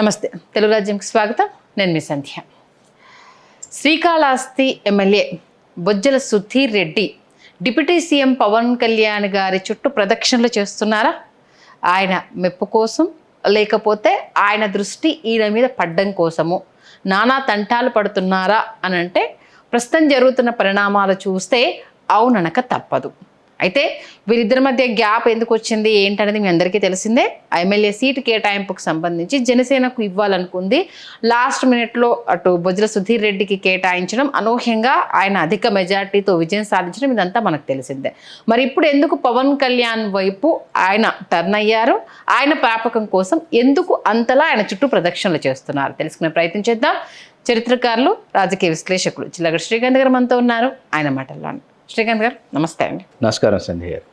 నమస్తే, తెలుగు రాజ్యంకి స్వాగతం. నేను మీ Sandhya. Srikalahasti MLA Bojjala Sudheer Reddy deputy CM Pawan Kalyan గారి చుట్టూ ప్రదక్షిణలు చేస్తున్నారా? ఆయన మెప్పు కోసం, లేకపోతే ఆయన దృష్టి ఈయన మీద పడ్డం కోసము నానా తంటాలు పడుతున్నారా అని అంటే ప్రస్తుతం జరుగుతున్న పరిణామాలు చూస్తే అవుననక తప్పదు. అయితే వీరిద్దరి మధ్య గ్యాప్ ఎందుకు వచ్చింది ఏంటనేది మీ అందరికీ తెలిసిందే. ఎమ్మెల్యే సీటు కేటాయింపుకు సంబంధించి జనసేనకు ఇవ్వాలనుకుంది. లాస్ట్ మినిట్లో అటు బొజ్జల సుధీర్ రెడ్డికి కేటాయించడం, అనూహ్యంగా ఆయన అధిక మెజార్టీతో విజయం సాధించడం ఇదంతా మనకు తెలిసిందే. మరి ఇప్పుడు ఎందుకు పవన్ కళ్యాణ్ వైపు ఆయన టర్న్ అయ్యారు? ఆయన ప్రాపకం కోసం ఎందుకు అంతలా ఆయన చుట్టూ ప్రదక్షిణలు చేస్తున్నారు తెలుసుకునే ప్రయత్నం చేద్దాం. చరిత్రకారులు, రాజకీయ విశ్లేషకులు చిల్లగడ శ్రీకాంత్ గారు మనతో ఉన్నారు. ఆయన మాటల్లోని శ్రీకాంత్ గారు నమస్తే అండి. నమస్కారం సంధ్య గారు.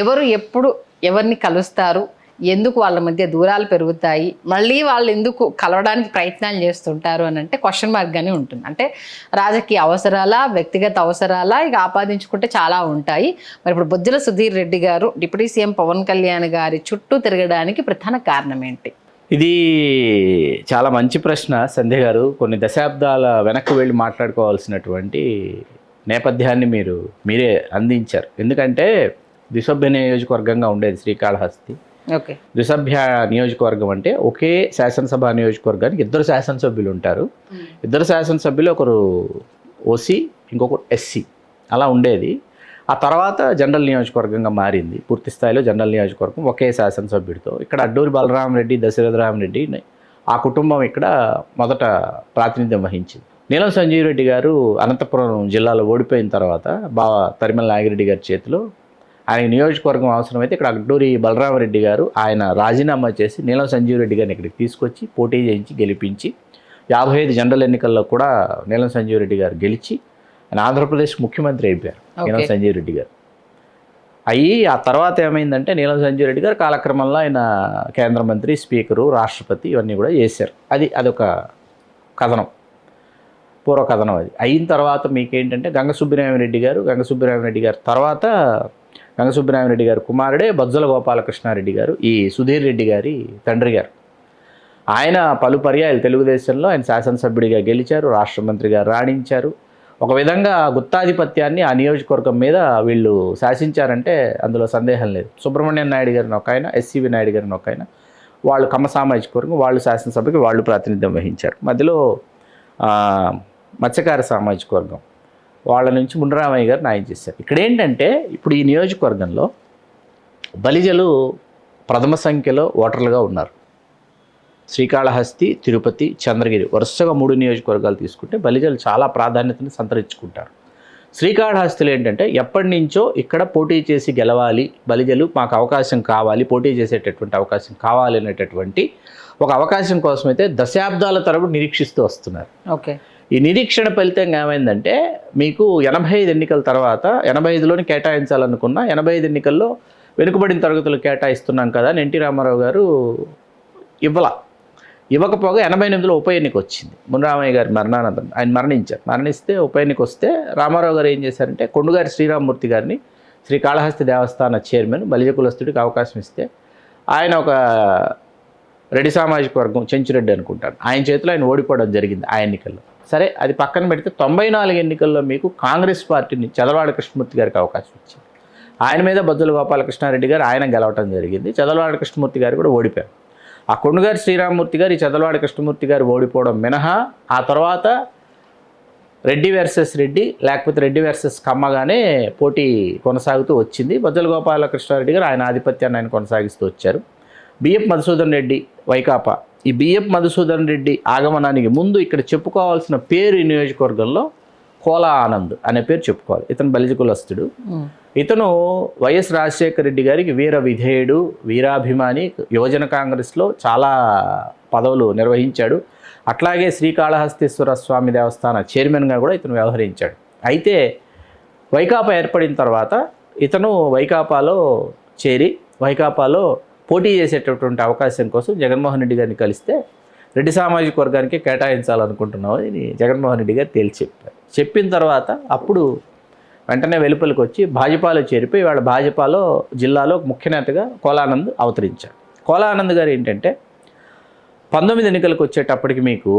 ఎవరు ఎప్పుడు ఎవరిని కలుస్తారు, ఎందుకు వాళ్ళ మధ్య దూరాలు పెరుగుతాయి, మళ్ళీ వాళ్ళు ఎందుకు కలవడానికి ప్రయత్నాలు చేస్తుంటారు అని అంటే క్వశ్చన్ మార్క్గానే ఉంటుంది. అంటే రాజకీయ అవసరాలా, వ్యక్తిగత అవసరాలా, ఇక ఆపాదించుకుంటే చాలా ఉంటాయి. మరి ఇప్పుడు బొజ్జల సుధీర్ రెడ్డి గారు డిప్యూటీ సీఎం పవన్ కళ్యాణ్ గారి చుట్టూ తిరగడానికి ప్రధాన కారణం ఏంటి? ఇది చాలా మంచి ప్రశ్న సంధ్య గారు. కొన్ని దశాబ్దాల వెనక్కి వెళ్ళి మాట్లాడుకోవాల్సినటువంటి నేపథ్యాన్ని మీరే అందించారు. ఎందుకంటే ద్విసభ్య నియోజకవర్గంగా ఉండేది శ్రీకాళహస్తి. ఓకే, ద్విసభ్య నియోజకవర్గం అంటే ఒకే శాసనసభ నియోజకవర్గానికి ఇద్దరు శాసనసభ్యులు ఉంటారు. ఇద్దరు శాసనసభ్యులు, ఒకరు ఓసీ, ఇంకొకరు ఎస్సీ, అలా ఉండేది. ఆ తర్వాత జనరల్ నియోజకవర్గంగా మారింది. పూర్తి స్థాయిలో జనరల్ నియోజకవర్గం ఒకే శాసనసభ్యుడితో. ఇక్కడ అడ్డూరి బలరామరెడ్డి, దశరథరామరెడ్డి, ఆ కుటుంబం ఇక్కడ మొదట ప్రాతినిధ్యం వహించింది. నీలం సంజీవ్ రెడ్డి గారు అనంతపురం జిల్లాలో ఓడిపోయిన తర్వాత తరిమల నాగిరెడ్డి గారి చేతిలో ఆయన నియోజకవర్గం అవసరమైతే ఇక్కడ అడ్డూరి బలరామరెడ్డి గారు ఆయన రాజీనామా చేసి నీలం సంజీవ్ రెడ్డి గారిని ఇక్కడికి తీసుకొచ్చి పోటీ చేయించి గెలిపించి 55 జనరల్ ఎన్నికల్లో కూడా నీలం సంజీవ్ రెడ్డి గారు గెలిచి ఆయన ఆంధ్రప్రదేశ్ ముఖ్యమంత్రి అయిపోయారు. నీలం సంజీవ్ రెడ్డి గారు ఆ తర్వాత ఏమైందంటే నీలం సంజీవ్ రెడ్డి గారు కాలక్రమంలో ఆయన కేంద్ర మంత్రి, స్పీకరు, రాష్ట్రపతి ఇవన్నీ కూడా చేశారు. అదొక కథనం, పూర్వకథనం. అది అయిన తర్వాత మీకేంటంటే గంగసుబ్బరామరెడ్డి గారు తర్వాత గంగసుబ్బరామరెడ్డి గారు కుమారుడే బొజ్జల గోపాలకృష్ణారెడ్డి గారు, ఈ సుధీర్ రెడ్డి గారి తండ్రి గారు. ఆయన పలు పర్యాయాలు తెలుగుదేశంలో ఆయన శాసనసభ్యుడిగా గెలిచారు, రాష్ట్ర మంత్రిగా రాణించారు. ఒక విధంగా గుత్తాధిపత్యాన్ని ఆ నియోజకవర్గం మీద వీళ్ళు శాసించారంటే అందులో సందేహం లేదు. సుబ్రహ్మణ్యం నాయుడు గారిని ఒక ఆయన, ఎస్సీవి నాయుడు గారిని ఒక ఆయన, వాళ్ళు కమ్మ సామాజిక వర్గం, వాళ్ళు శాసనసభకి వాళ్ళు ప్రాతినిధ్యం వహించారు. మధ్యలో మత్స్యకార సామాజిక వర్గం వాళ్ళ నుంచి మునరామయ్య గారు న్యాయం చేశారు. ఇక్కడ ఏంటంటే ఇప్పుడు ఈ నియోజకవర్గంలో బలిజలు ప్రథమ సంఖ్యలో ఓటర్లుగా ఉన్నారు. శ్రీకాళహస్తి, తిరుపతి, చంద్రగిరి వరుసగా 3 నియోజకవర్గాలు తీసుకుంటే బలిజలు చాలా ప్రాధాన్యతను సంతరించుకుంటారు. శ్రీకాళహస్తిలో ఏంటంటే ఎప్పటి నుంచో ఇక్కడ పోటీ చేసి గెలవాలి, బలిజలు మాకు అవకాశం కావాలి, పోటీ చేసేటటువంటి అవకాశం కావాలి అనేటటువంటి ఒక అవకాశం కోసమైతే దశాబ్దాల తరబడి నిరీక్షిస్తూ వస్తున్నారు. ఓకే, ఈ నిరీక్షణ ఫలితంగా ఏమైందంటే మీకు 85 ఎన్నికల తర్వాత 85లోని కేటాయించాలనుకున్న 85 ఎన్నికల్లో వెనుకబడిన తరగతులు కేటాయిస్తున్నాం కదా అని ఎన్టీ రామారావు గారు ఇవ్వకపోగా 88లో ఉప ఎన్నిక వచ్చింది. మునరామయ్య గారి మరణానంతరం ఆయన మరణిస్తే ఉప ఎన్నిక వస్తే రామారావు గారు ఏం చేశారంటే కొండుగారి శ్రీరామమూర్తి గారిని శ్రీకాళహస్తి దేవస్థాన చైర్మన్ బలిజ కులస్తుడికి అవకాశం ఇస్తే ఆయన ఒక రెడ్డి సామాజిక వర్గం చెంచురెడ్డి అనుకుంటాను, ఆయన చేతిలో ఆయన ఓడిపోవడం జరిగింది ఆ ఎన్నికల్లో. సరే, అది పక్కన పెడితే 94 ఎన్నికల్లో మీకు కాంగ్రెస్ పార్టీని చదలవాడ కృష్ణమూర్తి గారికి అవకాశం ఇచ్చింది. ఆయన మీద బొజ్జల గోపాలకృష్ణారెడ్డి గారు ఆయన గెలవటం జరిగింది. చదలవాడ కృష్ణమూర్తి గారు కూడా ఓడిపోయారు. ఆ కొండగారి శ్రీరామమూర్తి గారు, ఈ చదలవాడ కృష్ణమూర్తి గారు ఓడిపోవడం మినహా ఆ తర్వాత రెడ్డి వర్సెస్ రెడ్డి, లేకపోతే రెడ్డి వర్సెస్ కమ్మగానే పోటీ కొనసాగుతూ వచ్చింది. బొజ్జల గోపాలకృష్ణారెడ్డి గారు ఆయన ఆధిపత్యాన్ని ఆయన కొనసాగిస్తూ వచ్చారు. బిఎఫ్ మధుసూదన్ రెడ్డి వైకాపా, ఈ బిఎఫ్ మధుసూదన్ రెడ్డి ఆగమనానికి ముందు ఇక్కడ చెప్పుకోవాల్సిన పేరు ఈ నియోజకవర్గంలో కోలా ఆనంద్ అనే పేరు చెప్పుకోవాలి. ఇతను బలిజ కులస్తుడు. ఇతను వైఎస్ రాజశేఖర రెడ్డి గారికి వీర విధేయుడు, వీరాభిమాని. యువజన కాంగ్రెస్లో చాలా పదవులు నిర్వహించాడు. అట్లాగే శ్రీకాళహస్తీశ్వర స్వామి దేవస్థాన చైర్మన్గా కూడా ఇతను వ్యవహరించాడు. అయితే వైకాపా ఏర్పడిన తర్వాత ఇతను వైకాపాలో చేరి వైకాపాలో పోటీ చేసేటటువంటి అవకాశం కోసం జగన్మోహన్ రెడ్డి గారిని కలిస్తే రెడ్డి సామాజిక వర్గానికి కేటాయించాలనుకుంటున్నాం అని జగన్మోహన్ రెడ్డి గారు తేల్చి చెప్పారు. చెప్పిన తర్వాత అప్పుడు వెంటనే వెలుపలికి వచ్చి భాజపాలో చేరిపోయి వాళ్ళ భాజపాలో జిల్లాలో ముఖ్య నేతగా కోలానంద్ అవతరించారు. కోలానంద్ గారు ఏంటంటే 19 ఎన్నికలకు వచ్చేటప్పటికి మీకు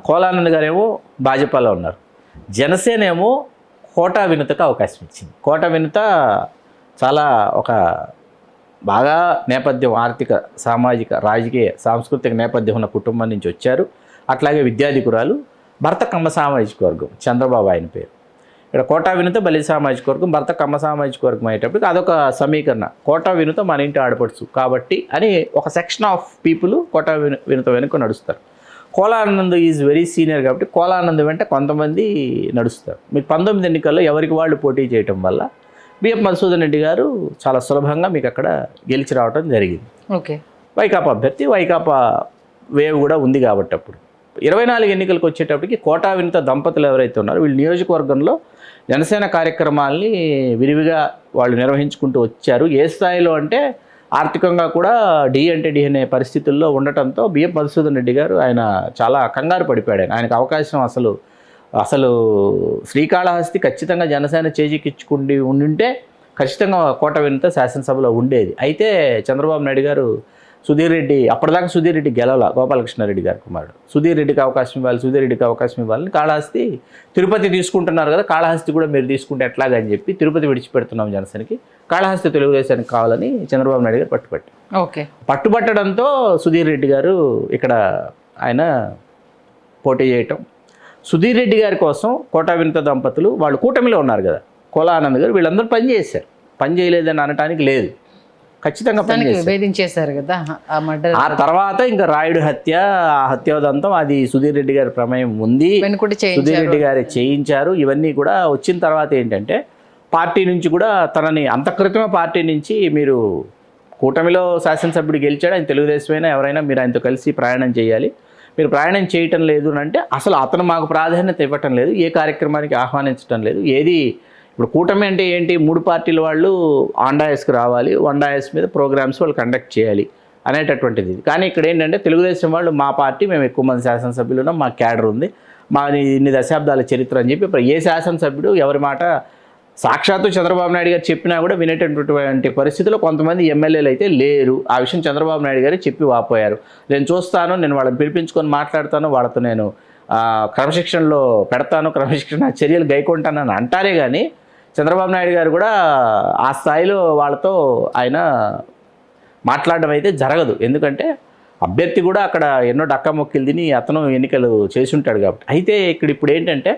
కోలానంద్ గారేమో భాజపాలో ఉన్నారు, జనసేన ఏమో కోటా వినుతకు అవకాశం ఇచ్చింది. కోటా వినుత చాలా ఒక బాగా నేపథ్యం, ఆర్థిక, సామాజిక, రాజకీయ, సాంస్కృతిక నేపథ్యం ఉన్న కుటుంబం నుంచి వచ్చారు. అట్లాగే విద్యాధికురాలు, భర్త కమ్మ సామాజిక వర్గం, చంద్రబాబు ఆయన పేరు. ఇక్కడ కోటా వినుత బలి సామాజిక వర్గం, భర్త కమ్మ సామాజిక వర్గం అయ్యేటప్పటికి అదొక సమీకరణ. కోటా వినుత మన ఇంటి ఆడపడుచు కాబట్టి అని ఒక సెక్షన్ ఆఫ్ పీపుల్ కోటా వినుత వెనుక నడుస్తారు. కోలానంద్ ఈజ్ వెరీ సీనియర్ కాబట్టి కోలానంద్ వెంట కొంతమంది నడుస్తారు. మీరు 19 ఎన్నికల్లో ఎవరికి వాళ్ళు పోటీ చేయటం వల్ల బిఎఫ్ మధుసూదన్ రెడ్డి గారు చాలా సులభంగా మీకు అక్కడ గెలిచి రావడం జరిగింది. ఓకే, వైకాపా అభ్యర్థి, వైకాపా వేవ్ కూడా ఉంది కాబట్టి అప్పుడు 24 ఎన్నికలకు వచ్చేటప్పటికి కోటా వినుత దంపతులు ఎవరైతే ఉన్నారో వీళ్ళు నియోజకవర్గంలో జనసేన కార్యక్రమాల్ని విరివిగా వాళ్ళు నిర్వహించుకుంటూ వచ్చారు. ఏ స్థాయిలో అంటే ఆర్థికంగా కూడా డి అంటే డి అనే పరిస్థితుల్లో ఉండటంతో బిఎఫ్ మధుసూదన్ రెడ్డి గారు ఆయన చాలా కంగారు పడిపోయాడు. ఆయనకు అవకాశం అసలు శ్రీకాళహస్తి ఖచ్చితంగా జనసేన చేజిక్కించుకుండి ఉండింటే ఖచ్చితంగా కోటా వినుత శాసనసభలో ఉండేది. అయితే చంద్రబాబు నాయుడు గారు సుధీర్ రెడ్డి, అప్పటిదాకా సుధీర్ రెడ్డి గెలవాల, గోపాలకృష్ణారెడ్డి గారి కుమారుడు, సుధీర్ రెడ్డికి అవకాశం ఇవ్వాలని కాళహస్తి, తిరుపతి తీసుకుంటున్నారు కదా, కాళహస్తి కూడా మీరు తీసుకుంటే ఎట్లాగని చెప్పి తిరుపతి విడిచిపెడుతున్నాం జనసేనకి, కాళహస్తి తెలుగుదేశానికి కావాలని చంద్రబాబు నాయుడు గారు పట్టుబట్టడంతో సుధీర్ రెడ్డి గారు ఇక్కడ ఆయన పోటీ చేయటం. సుధీర్ రెడ్డి గారి కోసం కోటా వినుత దంపతులు వాళ్ళు కూటమిలో ఉన్నారు కదా, కోలానంద్ గారు, వీళ్ళందరూ పనిచేశారు. పని చేయలేదని అనటానికి లేదు, ఖచ్చితంగా వేధించేశారు కదా. ఆ తర్వాత ఇంకా రాయుడు హత్య, ఆ హత్యోదంతం అది సుధీర్ రెడ్డి గారి ప్రమేయం ఉంది, సుధీర్ రెడ్డి గారు చేయించారు. ఇవన్నీ కూడా వచ్చిన తర్వాత ఏంటంటే పార్టీ నుంచి కూడా తనని అంతఃకృతమే పార్టీ నుంచి మీరు కూటమిలో శాసనసభ్యుడు గెలిచాడు, ఆయన తెలుగుదేశమైనా ఎవరైనా మీరు ఆయనతో కలిసి ప్రయాణం చేయాలి, మీరు ప్రయాణం చేయటం లేదు అని అంటే అసలు అతను మాకు ప్రాధాన్యత ఇవ్వటం లేదు, ఏ కార్యక్రమానికి ఆహ్వానించడం లేదు. ఏది ఇప్పుడు కూటమి అంటే ఏంటి, 3 పార్టీల వాళ్ళు ఆండాయస్కి రావాలి, వండాయస్ మీద ప్రోగ్రామ్స్ వాళ్ళు కండక్ట్ చేయాలి అనేటటువంటిది. కానీ ఇక్కడ ఏంటంటే తెలుగుదేశం వాళ్ళు మా పార్టీ, మేము ఎక్కువ మంది శాసనసభ్యులు ఉన్నాం, మా క్యాడర్ ఉంది, మా ఇన్ని దశాబ్దాల చరిత్ర అని చెప్పి ఇప్పుడు ఏ శాసనసభ్యుడు ఎవరి మాట సాక్షాత్తు చంద్రబాబు నాయుడు గారు చెప్పినా కూడా వినేటటువంటి పరిస్థితుల్లో కొంతమంది ఎమ్మెల్యేలు అయితే లేరు. ఆ విషయం చంద్రబాబు నాయుడు గారు చెప్పి వాపోయారు. నేను చూస్తాను, నేను వాళ్ళని పిలిపించుకొని మాట్లాడతాను, వాళ్ళతో నేను క్రమశిక్షణలో పెడతాను, క్రమశిక్షణ చర్యలు గైకొంటానని అంటారే కానీ చంద్రబాబు నాయుడు గారు కూడా ఆ స్థాయిలో వాళ్ళతో ఆయన మాట్లాడడం అయితే జరగదు. ఎందుకంటే అభ్యర్థి కూడా అక్కడ ఎన్నో డక్కామొక్కిలు తిని అతను ఎన్నికలు చేసి ఉంటాడు కాబట్టి. అయితే ఇప్పుడు ఏంటంటే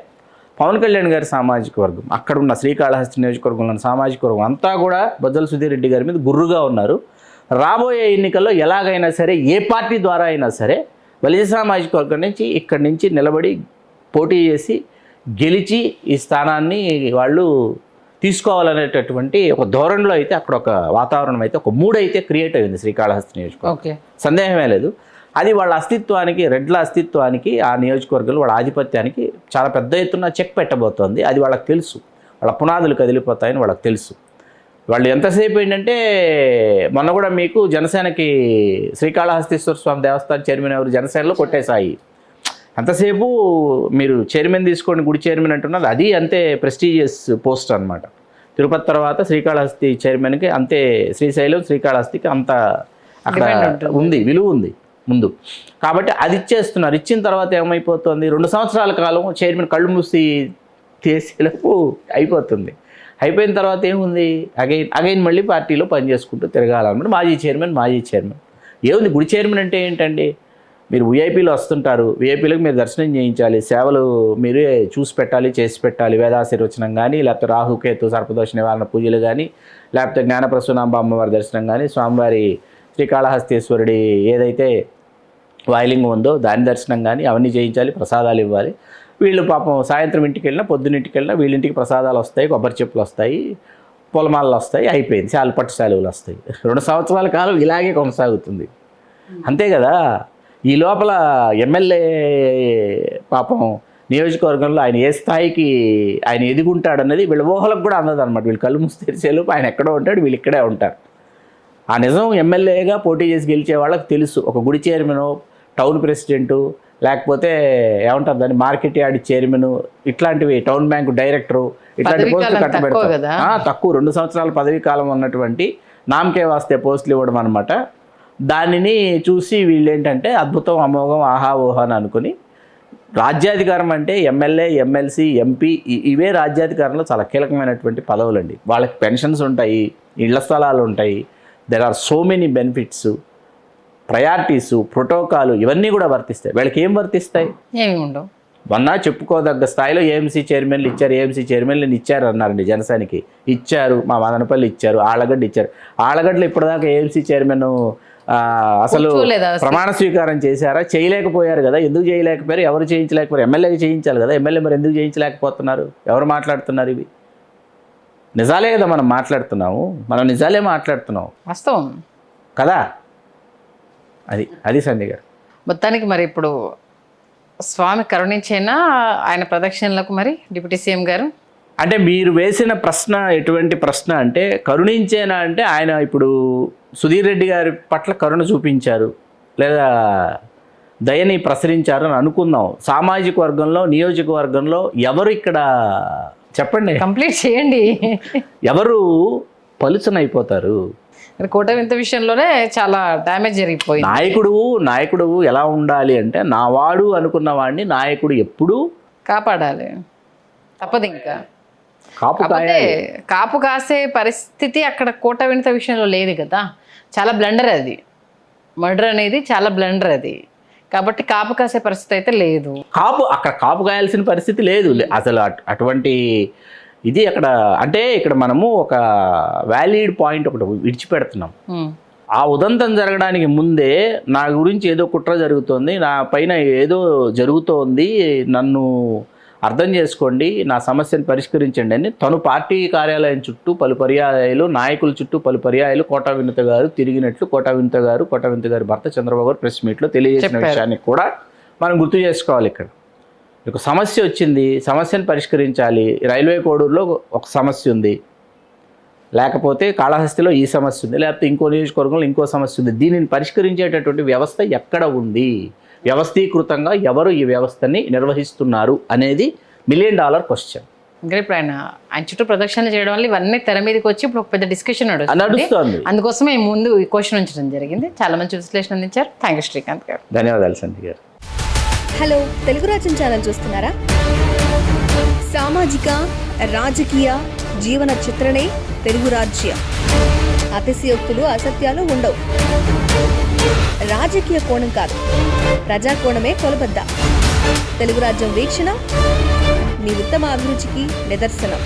పవన్ కళ్యాణ్ గారి సామాజిక వర్గం, అక్కడ ఉన్న శ్రీకాళహస్తి నియోజకవర్గంలో ఉన్న సామాజిక వర్గం అంతా కూడా బొజ్జల సుధీర్ రెడ్డి గారి మీద గుర్రుగా ఉన్నారు. రాబోయే ఎన్నికల్లో ఎలాగైనా సరే, ఏ పార్టీ ద్వారా అయినా సరే బలిజ సామాజిక వర్గం నుంచి ఇక్కడి నుంచి నిలబడి పోటీ చేసి గెలిచి ఈ స్థానాన్ని వాళ్ళు తీసుకోవాలనేటటువంటి ఒక ధోరణిలో అయితే అక్కడ ఒక వాతావరణం అయితే, ఒక మూడ్ అయితే క్రియేట్ అయింది శ్రీకాళహస్తి నియోజకవర్గం. సందేహమే లేదు. అది వాళ్ళ అస్తిత్వానికి, రెడ్ల అస్తిత్వానికి, ఆ నియోజకవర్గంలో వాళ్ళ ఆధిపత్యానికి చాలా పెద్ద ఎత్తున చెక్ పెట్టబోతోంది. అది వాళ్ళకి తెలుసు, వాళ్ళ పునాదులు కదిలిపోతాయని వాళ్ళకి తెలుసు. వాళ్ళు ఎంతసేపు ఏంటంటే మొన్న కూడా మీకు జనసేనకి శ్రీకాళహస్తీశ్వర స్వామి దేవస్థానం చైర్మన్ ఎవరు, జనసేనలో కొట్టేసాయి. అంతసేపు మీరు చైర్మన్ తీసుకోండి, గుడి చైర్మన్ అంటున్నారు, అది అంతే ప్రెస్టీజియస్ పోస్ట్ అనమాట. తిరుపతి తర్వాత శ్రీకాళహస్తి చైర్మన్కి అంతే, శ్రీశైలం శ్రీకాళహస్తికి అంత అక్కడ ఉంది, విలువ ఉంది ముందు. కాబట్టి అది ఇచ్చేస్తున్నారు. ఇచ్చిన తర్వాత ఏమైపోతుంది, 2 సంవత్సరాల కాలం చైర్మన్ కళ్ళు మూసి చేసేలకు అయిపోతుంది. అయిపోయిన తర్వాత ఏముంది, అగైన్ మళ్ళీ పార్టీలో పనిచేసుకుంటూ తిరగాలన్నమాట. మాజీ చైర్మన్ ఏముంది, గుడి చైర్మన్ అంటే ఏంటండి, మీరు విఐపీలు వస్తుంటారు, విఐపీలకు మీరు దర్శనం చేయించాలి, సేవలు మీరే చూసి పెట్టాలి, చేసి పెట్టాలి, వేదాశీర్వచనం కానీ, లేకపోతే రాహుకేతు సర్పదోష నివారణ పూజలు కానీ, లేకపోతే జ్ఞానప్రసూనాంబ అమ్మవారి దర్శనం కానీ, స్వామివారి శ్రీకాళహస్తీశ్వరుడి ఏదైతే వాయిలింగ్ ఉందో దాని దర్శనం కానీ అవన్నీ చేయించాలి, ప్రసాదాలు ఇవ్వాలి. వీళ్ళు పాపం సాయంత్రం ఇంటికి వెళ్ళినా, పొద్దున్నింటికి వెళ్ళినా వీళ్ళింటికి ప్రసాదాలు వస్తాయి, కొబ్బరి చెప్పులు వస్తాయి, పొలమాలలు వస్తాయి, అయిపోయింది, పట్టు శాలువులు వస్తాయి. 2 సంవత్సరాల కాలం ఇలాగే కొనసాగుతుంది, అంతే కదా. ఈ లోపల ఎమ్మెల్యే పాపం నియోజకవర్గంలో ఆయన ఏ స్థాయికి ఆయన ఎదుగుంటాడన్నది వీళ్ళ ఊహలకు కూడా అందదన్నమాట. వీళ్ళు కళ్ళు మూసి తెరిచేలోపు ఆయన ఎక్కడో ఉంటాడు, వీళ్ళు ఇక్కడే ఉంటారు. ఆ నిజం ఎమ్మెల్యేగా పోటీ చేసి గెలిచే వాళ్ళకి తెలుసు. ఒక గుడి చైర్మను, టౌన్ ప్రెసిడెంటు, లేకపోతే ఏమంటారు దాన్ని, మార్కెట్ యార్డ్ చైర్మన్, ఇట్లాంటివి, టౌన్ బ్యాంకు డైరెక్టరు, ఇట్లాంటి పోస్టులు కట్టబెడతారు. తక్కువ 2 సంవత్సరాల పదవీ కాలం ఉన్నటువంటి నామకే వాస్తే పోస్టులు ఇవ్వడం అనమాట. దానిని చూసి వీళ్ళు ఏంటంటే అద్భుతం, అమోఘం, ఆహా ఊహా అని అనుకుని, రాజ్యాధికారం అంటే ఎమ్మెల్యే, ఎమ్మెల్సీ, ఎంపీ ఇవే రాజ్యాధికారంలో చాలా కీలకమైనటువంటి పదవులండి. వాళ్ళకి పెన్షన్స్ ఉంటాయి, ఇళ్ల స్థలాలు ఉంటాయి, there are so many benefits, priorities, protocol ఇవన్నీ కూడా వర్తిస్తాయి. వీళ్ళకి ఏం వర్తిస్తాయి? ఏమి ఉండవు. మొన్న చెప్పుకోదగ్గ స్థాయిలో ఏఎంసీ చైర్మన్లు ఇచ్చారు, ఏఎంసీ చైర్మన్లు ఇచ్చారు అన్నారండి. జనసేనకి ఇచ్చారు, మా మదనపల్లి ఇచ్చారు, ఆళ్ళగడ్డ ఇచ్చారు. ఆళ్ళగడ్డలో ఇప్పటిదాకా ఏఎంసీ చైర్మన్ అసలు ప్రమాణ స్వీకారం చేశారా? చేయలేకపోయారు కదా. ఎందుకు చేయలేకపోయారు? ఎవరు చేయించలేకపోయారు? ఎమ్మెల్యేకి చేయించాలి కదా. ఎమ్మెల్యే మరి ఎందుకు చేయించలేకపోతున్నారు? ఎవరు మాట్లాడుతున్నారు? ఇవి నిజాలే కదా మనం మాట్లాడుతున్నాము, మనం నిజాలే మాట్లాడుతున్నాం వాస్తవం కదా. అది సంధ్య గారు. మొత్తానికి మరి ఇప్పుడు స్వామి కరుణించేనా ఆయన ప్రదక్షిణలకు మరి డిప్యూటీ సీఎం గారు? అంటే మీరు వేసిన ప్రశ్న ఎటువంటి ప్రశ్న అంటే, కరుణించేనా అంటే ఆయన ఇప్పుడు సుధీర్ రెడ్డి గారి పట్ల కరుణ చూపించారు లేదా దయని ప్రసరించారు అని అనుకుందాం. సామాజిక వర్గంలో, నియోజకవర్గంలో ఎవరు ఇక్కడ చెప్పండి, కంప్లీట్ చేయండి. ఎవరు పలుచనైపోతారు? కోట వింత విషయంలోనే చాలా డ్యామేజ్ జరిగిపోయింది. నాయకుడు ఎలా ఉండాలి అంటే, నావాడు అనుకున్న వాడిని నాయకుడు ఎప్పుడూ కాపాడాలి, తప్పదు. ఇంకా కాపు కాపు కాసే పరిస్థితి అక్కడ కోట వింత విషయంలో లేదు కదా. చాలా బ్లండర్ అది, మర్డర్ అనేది చాలా బ్లండర్ అది. కాబట్టి కాపు కాసే పరిస్థితి అయితే లేదు. అక్కడ కాపు కాయాల్సిన పరిస్థితి లేదు అసలు. అటువంటి ఇది అక్కడ అంటే, ఇక్కడ మనము ఒక వ్యాలిడ్ పాయింట్ ఒకటి విడిచిపెడుతున్నాం. ఆ ఉదంతం జరగడానికి ముందే నా గురించి ఏదో కుట్ర జరుగుతోంది, నా పైన ఏదో జరుగుతోంది, నన్ను అర్థం చేసుకోండి, నా సమస్యను పరిష్కరించండి అని తను పార్టీ కార్యాలయం చుట్టూ పలు పర్యాయాలు, నాయకుల చుట్టూ పలు పర్యాయాలు కోటా వినూత గారు తిరిగినట్లు కోటా వినూత గారి భర్త చంద్రబాబు గారు ప్రెస్ మీట్లో తెలియజేసిన విషయాన్ని కూడా మనం గుర్తు చేసుకోవాలి. ఇక్కడ ఒక సమస్య వచ్చింది, సమస్యను పరిష్కరించాలి. రైల్వే కోడూరులో ఒక సమస్య ఉంది, లేకపోతే కాళహస్తిలో ఈ సమస్య ఉంది, లేకపోతే ఇంకో నియోజకవర్గంలో ఇంకో సమస్య ఉంది. దీనిని పరిష్కరించేటటువంటి వ్యవస్థ ఎక్కడ ఉంది? వ్యవస్థీకృతంగా ఎవరు ఈ వ్యవస్థని నిర్వహిస్తున్నారు అనేది $1 మిలియన్ క్వశ్చన్. ఇంకా ఇప్పుడు ఆయన చుట్టూ ప్రదక్షిణలు చేయడం వల్ల ఇవన్నీ తెర మీదకి వచ్చి ఇప్పుడు ఒక పెద్ద డిస్కషన్ నడుస్తుంది. అందుకోసమే ముందు ఈ క్వశ్చన్ ఉంచడం జరిగింది. చాలా మంచి విశ్లేషణ అందించారు. థ్యాంక్ యూ శ్రీకాంత్ గారు. ధన్యవాదాలు సంధ్య గారు. హలో, తెలుగు రాజ్యం ఛానల్ చూస్తున్నారా? సామాజిక, రాజకీయ, జీవన చిత్రణే తెలుగు రాజ్యం. అతిశయోక్తులు, అసత్యాలు ఉండవు. రాజకీయ కోణం కాదు, ప్రజా కోణమే కొలబద్ద. తెలుగు రాజ్యం వీక్షణ మీ ఉత్తమ అభిరుచికి నిదర్శనం.